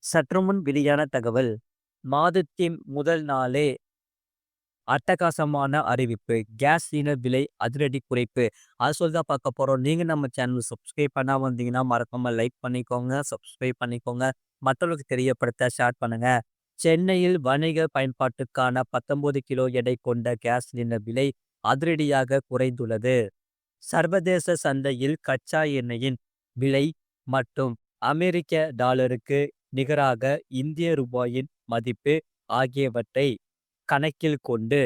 சற்றுமுன் வெளியான தகவல். மாதத்தின் முதல் நாளே அட்டகாசமான அறிவிப்பு. கேஸ் சிலிண்டர் விலை அதிரடி குறைப்பு. அது சொல்லி தான் பார்க்க போறோம். நீங்க நம்ம சேனல் சப்ஸ்கிரைப் பண்ணாம வந்தீங்கன்னா, மறக்காம லைக் பண்ணிக்கோங்க, சப்ஸ்கிரைப் பண்ணிக்கோங்க. மற்றவர்களுக்கு தெரியப்படுத்த ஷேர் பண்ணுங்க. சென்னையில் வணிக பயன்பாட்டுக்கான 19 கிலோ எடை கொண்ட கேஸ் சிலிண்டர் விலை அதிரடியாக குறைந்துள்ளது. சர்வதேச சந்தையில் கச்சா எண்ணெயின் விலை மற்றும் அமெரிக்க டாலருக்கு நிகராக இந்திய ரூபாயின் மதிப்பு ஆகியவற்றை கணக்கில் கொண்டு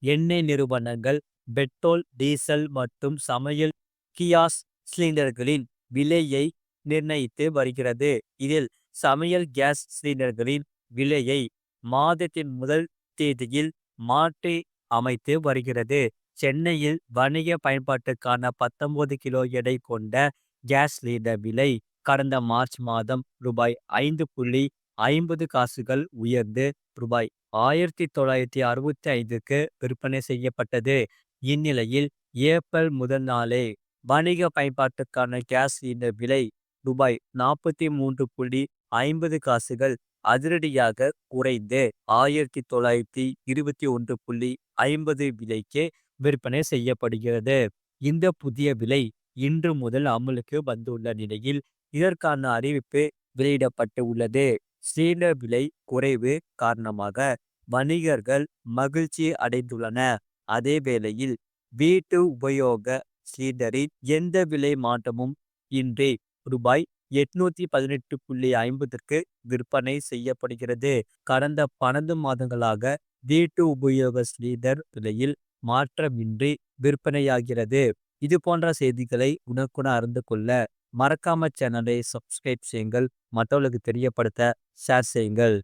எண்ணெய் நிறுவனங்கள் பெட்ரோல், டீசல் மற்றும் சமையல் கியாஸ் சிலிண்டர்களின் விலையை நிர்ணயித்து வருகிறது. இதில் சமையல் கேஸ் சிலிண்டர்களின் விலையை மாதத்தின் முதல் தேதியில் மாற்றி அமைத்து வருகிறது. சென்னையில் வணிக பயன்பாட்டுக்கான 19 கிலோ எடை கொண்ட கேஸ் சிலிண்டர் விலை கடந்த மார்ச் மாதம் ரூபாய் 5.50 உயர்ந்து ரூபாய் 1965க்கு விற்பனை செய்யப்பட்டது. இந்நிலையில் ஏப்ரல் முதல் நாளே வணிக பயன்பாட்டுக்கான கேஸ் சிலிண்டர் விலை ரூபாய் 43.50 அதிரடியாக குறைந்து 1921.50 விலைக்கு விற்பனை செய்யப்படுகிறது. இந்த புதிய விலை இன்று முதல் அமலுக்கு வந்துள்ள நிலையில் இதற்கான அறிவிப்பு வெளியிடப்பட்டு உள்ளது. சிலிண்டர் விலை குறைவு காரணமாக வணிகர்கள் மகிழ்ச்சி அடைந்துள்ளனர். அதே வேளையில் வீட்டு உபயோக சிலிண்டரின் எந்த விலை மாற்றமும் இன்றி ரூபாய் 818.50க்கு விற்பனை செய்யப்படுகிறது. கடந்த 12 மாதங்களாக வீட்டு உபயோக சிலிண்டர் விலையில் மாற்றமின்றி விற்பனையாகிறது. இது போன்ற செய்திகளை உடனுக்குடன் அறிந்து கொள்ள மறக்காம சேனலை சப்ஸ்கிரைப் செய்யுங்கள். மற்றவர்களுக்கு தெரியப்படுத்த ஷேர் செய்யுங்கள்.